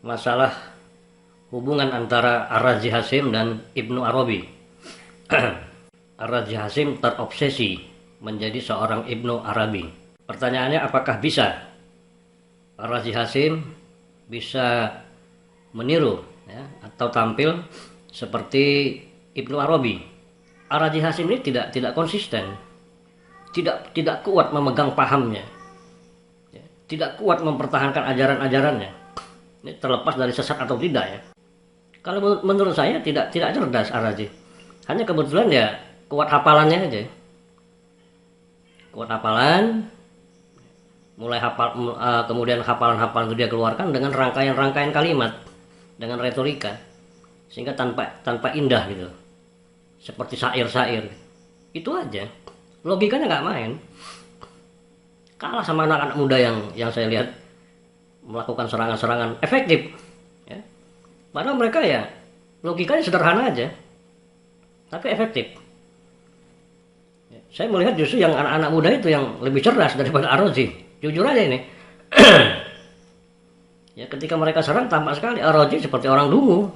masalah hubungan antara Ar-Razi Hasim dan Ibnu Arabi. Ar-Razi Hasim terobsesi menjadi seorang Ibnu Arabi. Pertanyaannya, apakah bisa Ar-Razi Hasim bisa meniru atau tampil seperti Ibnu Arabi? Ar-Razi Hasim ini tidak konsisten, tidak kuat memegang pahamnya, tidak kuat mempertahankan ajaran-ajarannya. Ini terlepas dari sesat atau tidak ya. Kalau menurut saya tidak cerdas Ar-Razi. Hanya kebetulan ya kuat hafalannya aja. Kuat hafalan, mulai hafal, kemudian hafalan-hafalan itu dia keluarkan dengan rangkaian-rangkaian kalimat, dengan retorika, sehingga tanpa indah gitu, seperti syair-syair. Itu aja. Logikanya nggak main. Kalah sama anak-anak muda yang saya lihat melakukan serangan-serangan efektif. Ya. Padahal mereka ya logikanya sederhana aja, tapi efektif. Ya. Saya melihat justru yang anak-anak muda itu yang lebih cerdas daripada Ar-Razi. Jujur aja ini. Ya, ketika mereka serang tampak sekali Ar-Razi seperti orang dungu,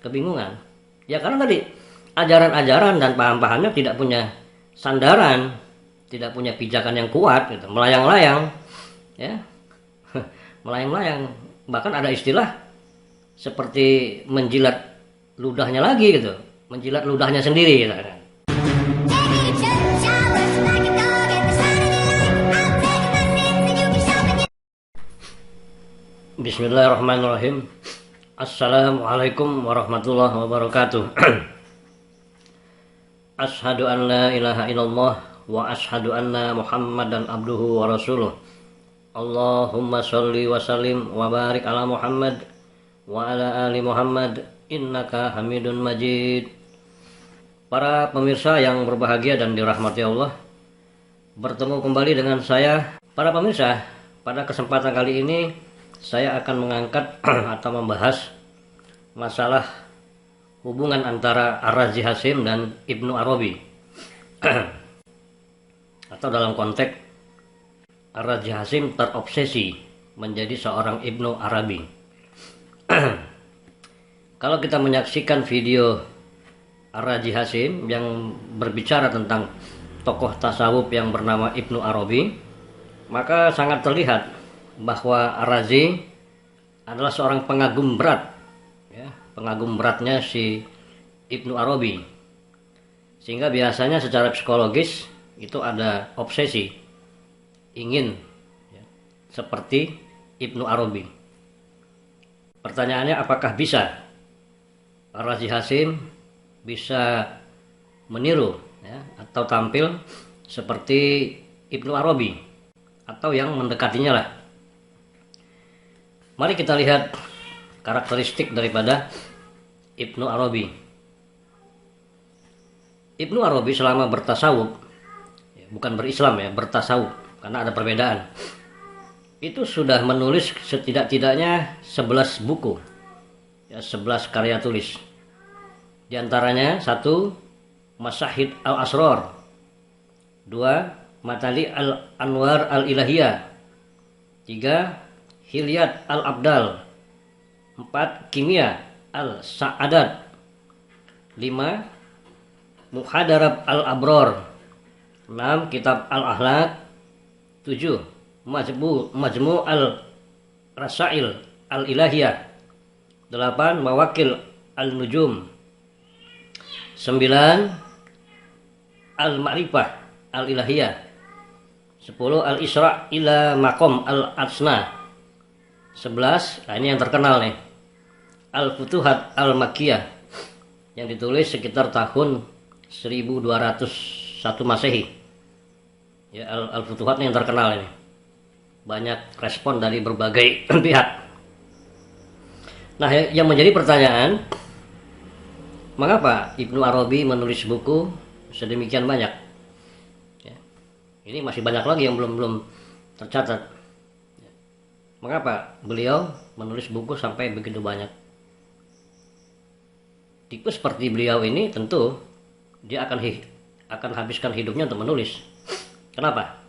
kebingungan. Ya karena tadi ajaran-ajaran dan paham-pahamnya tidak punya sandaran, tidak punya pijakan yang kuat, gitu. Melayang-layang, ya, melayang-layang. Bahkan ada istilah seperti menjilat ludahnya lagi, gitu, menjilat ludahnya sendiri, gitu. Bismillahirrahmanirrahim. Assalamualaikum warahmatullahi wabarakatuh. Ashhadu an la ilaha illallah wa ashhadu anna Muhammadan abduhu wa rasuluh. Allahumma sholli wa sallim wa barik ala Muhammad wa ala ali Muhammad innaka Hamidun Majid. Para pemirsa yang berbahagia dan dirahmati Allah, bertemu kembali dengan saya. Para pemirsa, pada kesempatan kali ini saya akan mengangkat atau membahas masalah hubungan antara Ar-Razi Hasim dan Ibnu Arabi. Atau dalam konteks Ar-Razi Hasim terobsesi menjadi seorang Ibnu Arabi. Kalau kita menyaksikan video Ar-Razi Hasim yang berbicara tentang tokoh tasawuf yang bernama Ibnu Arabi, maka sangat terlihat bahwa Ar-Razi adalah seorang pengagum berat, ya, pengagum beratnya si Ibnu Arabi, sehingga biasanya secara psikologis itu ada obsesi ingin ya, seperti Ibnu Arabi. Pertanyaannya, apakah bisa Ar-Razi Hasim bisa meniru ya, atau tampil seperti Ibnu Arabi atau yang mendekatinya lah. Mari kita lihat karakteristik daripada Ibnu Arabi. Ibnu Arabi selama bertasawuf, ya, bukan berislam ya, bertasawuf, karena ada perbedaan. Itu sudah menulis setidak-tidaknya 11 buku, ya, 11 karya tulis. Di antaranya 1. Masahid al-Asrar, 2. Matali al-Anwar al-Ilahiyah, 3. Hilyat al-Abdal, 4. Kimia al-Sa'adat, 5. Muhadarab al-Abror, 6. Kitab al-Ahlak, 7. Majmu al-Rasail al-Ilahiyah, 8. Mawakil al-Nujum, 9. Al-Ma'rifah al-Ilahiyah, 10. Al-Isra' ila Maqam al-Atsna, 11. Nah ini yang terkenal nih, Al-Futuhat al-Makkiyah, yang ditulis sekitar tahun 1201 Masehi. Ya, Al-Futuhat yang terkenal ini. Banyak respon dari berbagai pihak. Nah, yang menjadi pertanyaan, mengapa Ibnu Arabi menulis buku sedemikian banyak? Ya, ini masih banyak lagi yang belum tercatat. Mengapa beliau menulis buku sampai begitu banyak? Tipe seperti beliau ini tentu dia akan habiskan hidupnya untuk menulis. Kenapa?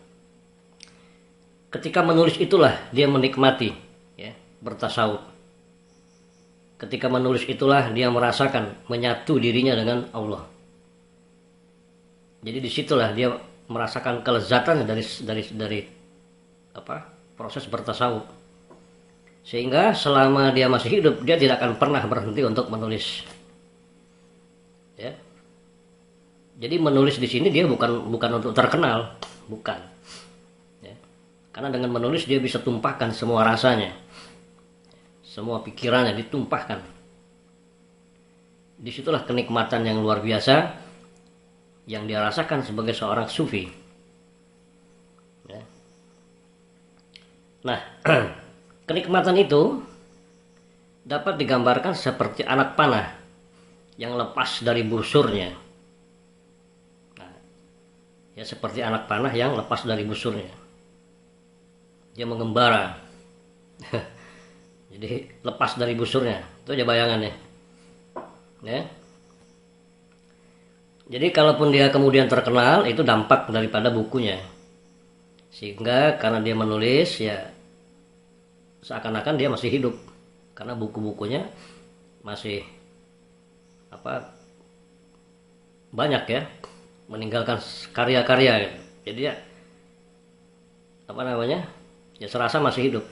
Ketika menulis itulah dia menikmati, ya, bertasawuf. Ketika menulis itulah dia merasakan menyatu dirinya dengan Allah. Jadi disitulah dia merasakan kelezatan dari proses bertasawuf. Sehingga selama dia masih hidup dia tidak akan pernah berhenti untuk menulis. Ya. Jadi menulis di sini dia bukan untuk terkenal, bukan. Ya. Karena dengan menulis dia bisa tumpahkan semua rasanya, semua pikirannya ditumpahkan. Disitulah kenikmatan yang luar biasa yang dia rasakan sebagai seorang sufi. Ya. Nah, kenikmatan itu dapat digambarkan seperti anak panah yang lepas dari busurnya. Nah, ya seperti anak panah yang lepas dari busurnya. Dia mengembara. Jadi lepas dari busurnya. Itu aja bayangannya. Ya. Jadi kalaupun dia kemudian terkenal, itu dampak daripada bukunya. Sehingga karena dia menulis, ya seakan-akan dia masih hidup. Karena buku-bukunya masih banyak ya, meninggalkan karya-karya. Jadi ya ya serasa masih hidup.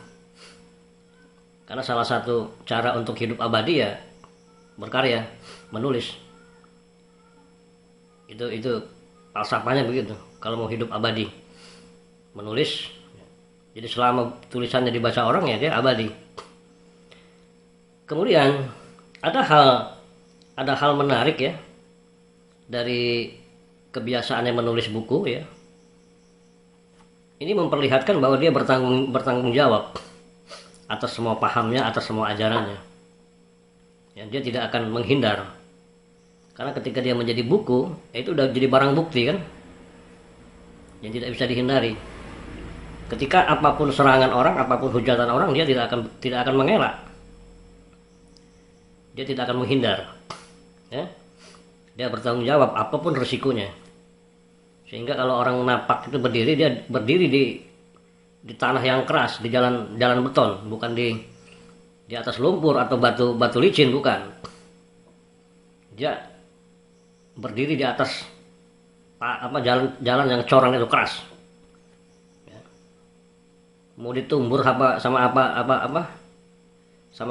Karena salah satu cara untuk hidup abadi ya berkarya, menulis. Itu falsafahnya begitu. Kalau mau hidup abadi, menulis. Jadi selama tulisannya dibaca orang ya dia abadi. Kemudian ada hal menarik ya dari kebiasaannya menulis buku ya. Ini memperlihatkan bahwa dia bertanggung jawab atas semua pahamnya, atas semua ajarannya. Ya, dia tidak akan menghindar. Karena ketika dia menjadi buku, itu udah jadi barang bukti kan, yang tidak bisa dihindari. Ketika apapun serangan orang, apapun hujatan orang, dia tidak akan mengelak. Dia tidak akan menghindar. Ya. Dia bertanggung jawab apapun resikonya. Sehingga kalau orang napak itu berdiri, dia berdiri di tanah yang keras, di jalan beton, bukan di atas lumpur atau batu licin, bukan. Dia berdiri di atas jalan yang corang itu keras. Ya. Mau ditumbur sama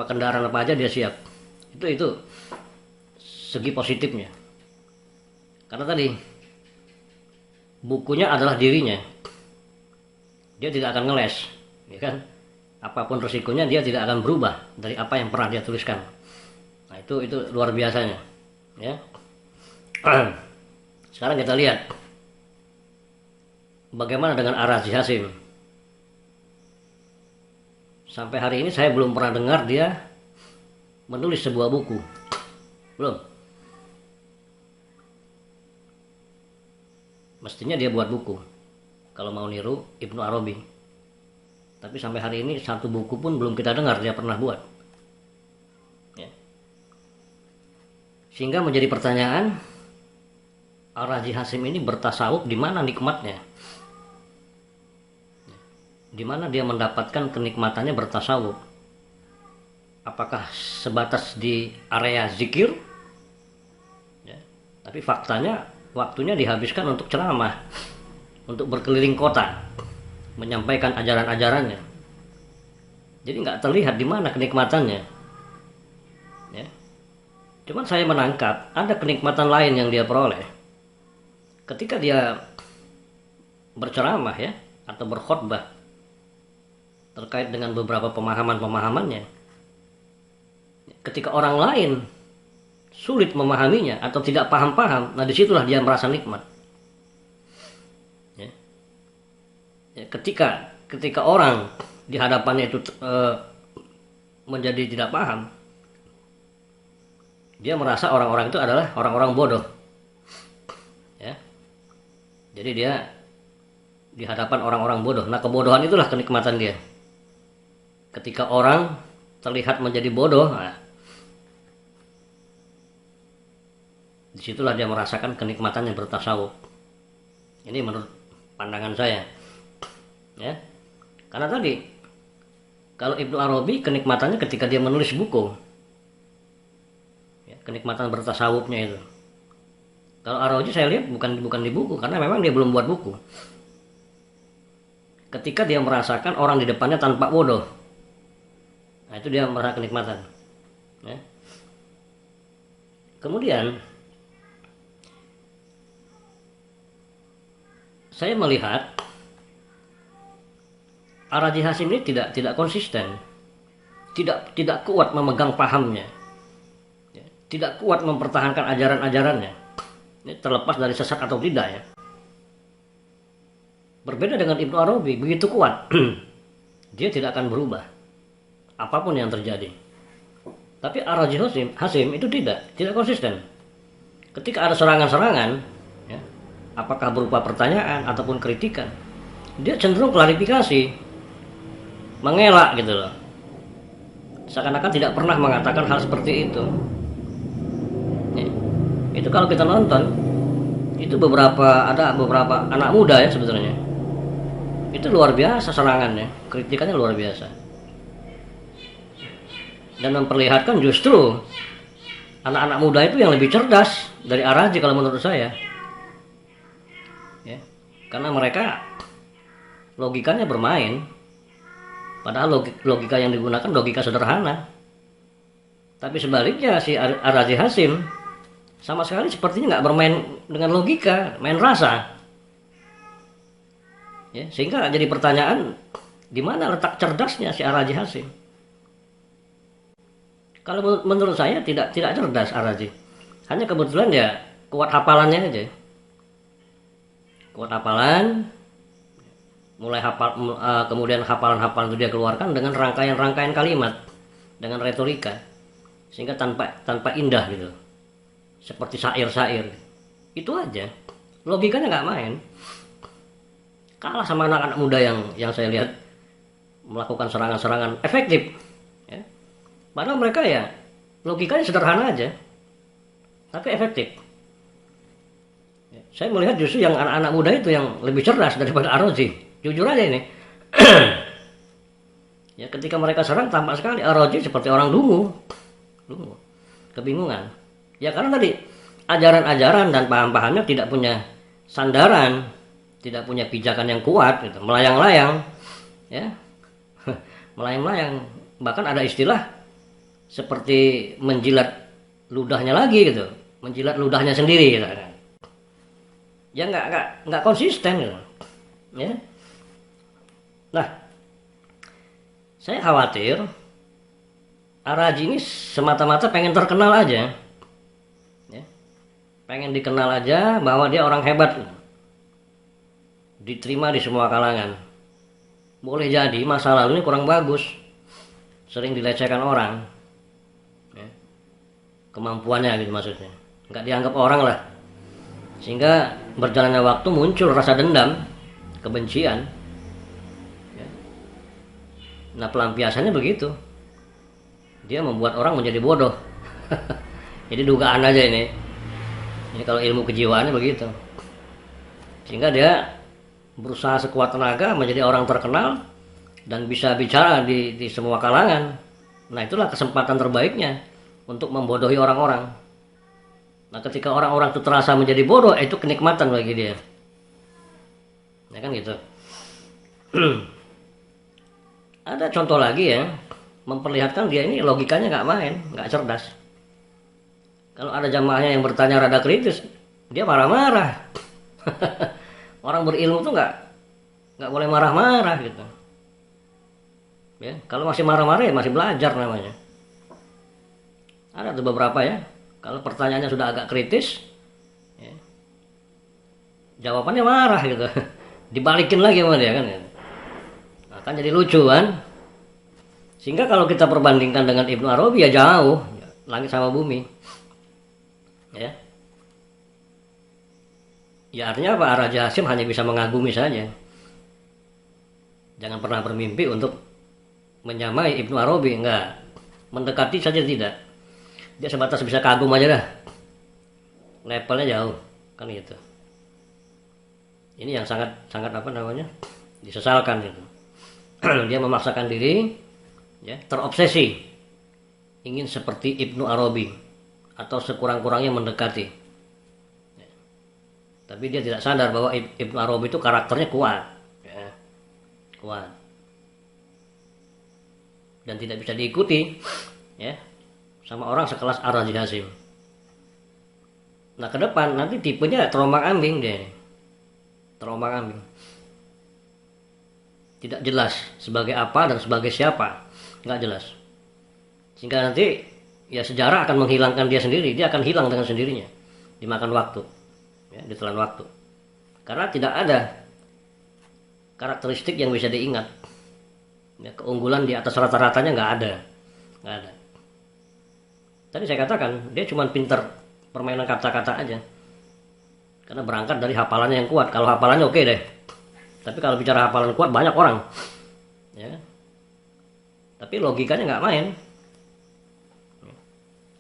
kendaraan apa aja dia siap. Itu segi positifnya. Karena tadi bukunya adalah dirinya. Dia tidak akan ngeles, ya kan? Apapun resikonya dia tidak akan berubah dari apa yang pernah dia tuliskan. Nah, itu luar biasanya, ya. Sekarang kita lihat bagaimana dengan Ar-Razi Hasim. Sampai hari ini saya belum pernah dengar dia menulis sebuah buku. Belum. Mestinya dia buat buku kalau mau niru Ibnu Arabi. Tapi sampai hari ini satu buku pun belum kita dengar dia pernah buat. Ya. Sehingga menjadi pertanyaan, Ar-Razi Hasim ini bertasawuf di mana nikmatnya? Di mana dia mendapatkan kenikmatannya bertasawuf? Apakah sebatas di area zikir? Ya. Tapi faktanya waktunya dihabiskan untuk ceramah, untuk berkeliling kota, menyampaikan ajaran-ajarannya. Jadi nggak terlihat di mana kenikmatannya. Ya. Cuman saya menangkap ada kenikmatan lain yang dia peroleh. Ketika dia berceramah ya, atau berkhutbah terkait dengan beberapa pemahamannya. Ketika orang lain sulit memahaminya atau tidak paham-paham, nah disitulah dia merasa nikmat. Ya. Ya, ketika orang di hadapannya itu menjadi tidak paham, dia merasa orang-orang itu adalah orang-orang bodoh. Ya. Jadi dia di hadapan orang-orang bodoh. Nah, kebodohan itulah kenikmatan dia. Ketika orang terlihat menjadi bodoh, nah, disitulah dia merasakan kenikmatan yang bertasawuf. Ini menurut pandangan saya. Ya. Karena tadi Kalau Ibnu Arabi kenikmatannya ketika dia menulis buku, ya, kenikmatan bertasawufnya itu. Kalau Ar-Razi saya lihat bukan di buku, karena memang dia belum buat buku. Ketika dia merasakan orang di depannya tanpa bodoh, nah itu dia merasa kenikmatan. Ya. Kemudian saya melihat Ar-Razi Hasim ini tidak konsisten, tidak kuat memegang pahamnya, ya, tidak kuat mempertahankan ajaran-ajarannya. Ini terlepas dari sesat atau tidak ya. Berbeda dengan Ibnu Arabi, begitu kuat, dia tidak akan berubah, apapun yang terjadi. Tapi Ar-Razi Hasim itu tidak konsisten. Ketika ada serangan-serangan, ya, apakah berupa pertanyaan ataupun kritikan, dia cenderung klarifikasi, mengelak gitu loh, seakan-akan tidak pernah mengatakan hal seperti itu. Ya. Itu kalau kita nonton, itu ada beberapa anak muda ya sebetulnya, itu luar biasa serangannya, kritikannya luar biasa, dan memperlihatkan justru anak-anak muda itu yang lebih cerdas dari Ar-Razi kalau menurut saya, ya, karena mereka logikanya bermain. Padahal logika yang digunakan logika sederhana. Tapi sebaliknya si Ar-Razi Hasim sama sekali sepertinya nggak bermain dengan logika, main rasa. Ya, sehingga jadi pertanyaan, di mana letak cerdasnya si Ar-Razi Hasim? Kalau menurut saya tidak cerdas Ar-Razi. Hanya kebetulan ya kuat hafalannya aja. Kuat hafalan, mulai kemudian hafalan-hafalan itu dia keluarkan dengan rangkaian-rangkaian kalimat, dengan retorika, sehingga tanpa indah gitu, seperti syair-syair. Itu aja, logikanya nggak main. Kalah sama anak-anak muda yang saya lihat melakukan serangan-serangan efektif, ya. Padahal mereka ya logikanya sederhana aja, tapi efektif. Ya, saya melihat justru yang anak-anak muda itu yang lebih cerdas daripada Ar-Razi. Jujur aja ini. Ya, ketika mereka serang tampak sekali Ar-Razi seperti orang dungu, kebingungan. Ya karena tadi ajaran-ajaran dan paham-pahamnya tidak punya sandaran, tidak punya pijakan yang kuat, gitu. Melayang-layang, ya, melayang-layang. Bahkan ada istilah seperti menjilat ludahnya lagi, gitu, menjilat ludahnya sendiri, gitu. Ya nggak konsisten, gitu. Ya. Nah, saya khawatir Ar-Razi ini semata-mata pengen terkenal aja, ya. Pengen dikenal aja bahwa dia orang hebat, diterima di semua kalangan. Boleh jadi masa lalunya kurang bagus, sering dilecehkan orang, ya. Kemampuannya gitu maksudnya, nggak dianggap orang lah, sehingga berjalannya waktu muncul rasa dendam, kebencian. Nah, pelampiasannya begitu. Dia membuat orang menjadi bodoh. Jadi dugaan aja ini. Ini kalau ilmu kejiwaannya begitu. Sehingga dia berusaha sekuat tenaga menjadi orang terkenal dan bisa bicara di semua kalangan. Nah, itulah kesempatan terbaiknya untuk membodohi orang-orang. Nah, ketika orang-orang itu terasa menjadi bodoh, itu kenikmatan bagi dia. Ya kan gitu. Ada contoh lagi ya, memperlihatkan dia ini logikanya nggak main, nggak cerdas. Kalau ada jamaahnya yang bertanya rada kritis, dia marah-marah. Orang berilmu tuh nggak boleh marah-marah gitu. Ya, kalau masih marah-marah ya masih belajar namanya. Ada tuh beberapa ya, kalau pertanyaannya sudah agak kritis, ya, jawabannya marah gitu. Dibalikin lagi sama dia kan. Kan jadi lucu kan. Sehingga kalau kita perbandingkan dengan Ibnu Arabi ya jauh, langit sama bumi, ya. Ya artinya apa? Ar-Razi Hasim hanya bisa mengagumi saja. Jangan pernah bermimpi untuk menyamai Ibnu Arabi, enggak. Mendekati saja tidak. Dia sebatas bisa kagum aja dah. Levelnya jauh, kan gitu. Ini yang sangat apa namanya? Disesalkan gitu. Dia memaksakan diri ya, terobsesi ingin seperti Ibnu Arabi atau sekurang-kurangnya mendekati. Ya. Tapi dia tidak sadar bahwa Ibnu Arabi itu karakternya kuat, ya. Kuat dan tidak bisa diikuti, ya, sama orang sekelas Ar-Razi Hasyim. Nah, ke depan nanti tipenya terombang-ambing dia, terombang-ambing, tidak jelas sebagai apa dan sebagai siapa, nggak jelas. Sehingga nanti ya sejarah akan menghilangkan dia sendiri, dia akan hilang dengan sendirinya, dimakan waktu, ya, ditelan waktu, karena tidak ada karakteristik yang bisa diingat, ya, keunggulan di atas rata-ratanya nggak ada. Tadi saya katakan dia cuma pinter permainan kata-kata aja, karena berangkat dari hafalannya yang kuat. Kalau hafalannya oke deh, tapi kalau bicara hafalan kuat banyak orang, ya, tapi logikanya nggak main.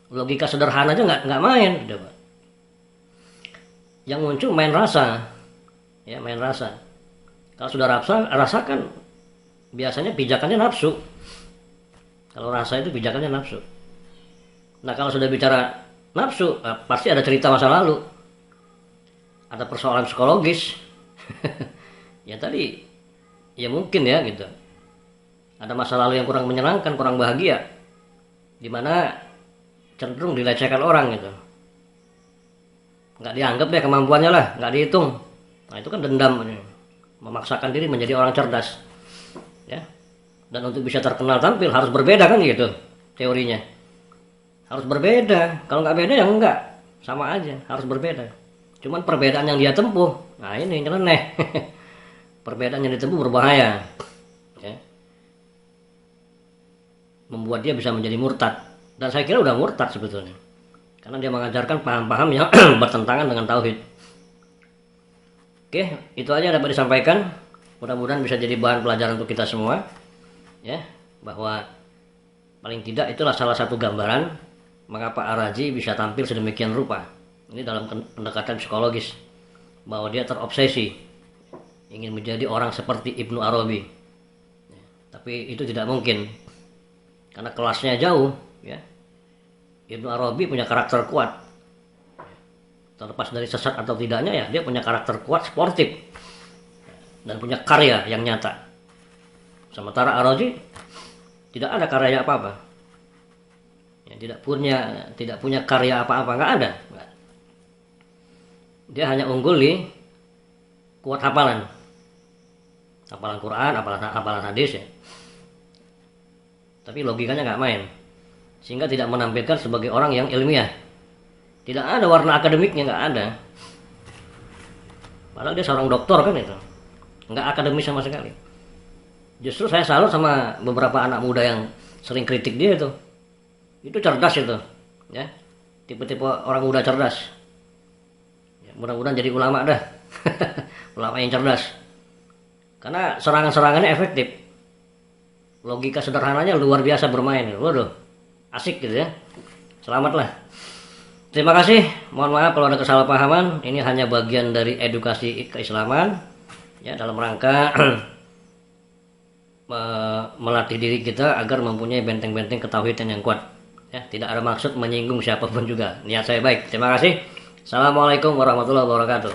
Logika sederhana aja nggak main, coba. Yang muncul main rasa, ya, main rasa. Kalau sudah rasakan, biasanya pijakannya nafsu. Kalau rasa itu pijakannya nafsu. Nah, kalau sudah bicara nafsu, pasti ada cerita masa lalu, ada persoalan psikologis. Ya tadi, ya mungkin ya gitu. Ada masa lalu yang kurang menyenangkan, kurang bahagia, dimana cenderung dilecehkan orang gitu, nggak dianggap deh kemampuannya lah, nggak dihitung. Nah, itu kan dendam, memaksakan diri menjadi orang cerdas, ya. Dan untuk bisa terkenal tampil harus berbeda kan gitu teorinya, harus berbeda. Kalau nggak beda ya enggak, sama aja, harus berbeda. Cuman perbedaan yang dia tempuh, nah ini nyeleneh. Perbedaan yang ditempuh berbahaya, ya. Membuat dia bisa menjadi murtad. Dan saya kira udah murtad sebetulnya, karena dia mengajarkan paham-paham yang bertentangan dengan tauhid. Oke, itu aja dapat disampaikan. Mudah-mudahan bisa jadi bahan pelajaran untuk kita semua, ya, bahwa paling tidak itulah salah satu gambaran mengapa Ar-Razi bisa tampil sedemikian rupa. Ini dalam pendekatan psikologis, bahwa dia terobsesi ingin menjadi orang seperti Ibnu Arabi, ya, tapi itu tidak mungkin karena kelasnya jauh. Ya, Ibnu Arabi punya karakter kuat, terlepas dari sesat atau tidaknya, ya, dia punya karakter kuat, sportif, dan punya karya yang nyata. Sementara Ar-Razi tidak ada karya apa-apa, ya, tidak punya karya apa-apa, nggak ada. Dia hanya unggul di kuat hafalan Quran, hafalan hadis, ya. Tapi logikanya nggak main, sehingga tidak menampilkan sebagai orang yang ilmiah. Tidak ada warna akademiknya, nggak ada. Padahal dia seorang doktor kan itu, nggak akademis sama sekali. Justru saya salut sama beberapa anak muda yang sering kritik dia itu. Itu cerdas itu, ya, tipe-tipe orang muda cerdas. Ya, mudah-mudahan jadi ulama dah, ulama yang cerdas. Karena serangan-serangannya efektif, logika sederhananya luar biasa bermain. Waduh, asik gitu ya. Selamatlah. Terima kasih. Mohon maaf kalau ada kesalahpahaman. Ini hanya bagian dari edukasi keislaman, ya, dalam rangka melatih diri kita agar mempunyai benteng-benteng ketauhidan yang kuat, ya. Tidak ada maksud menyinggung siapapun juga. Niat saya baik. Terima kasih. Assalamualaikum warahmatullahi wabarakatuh.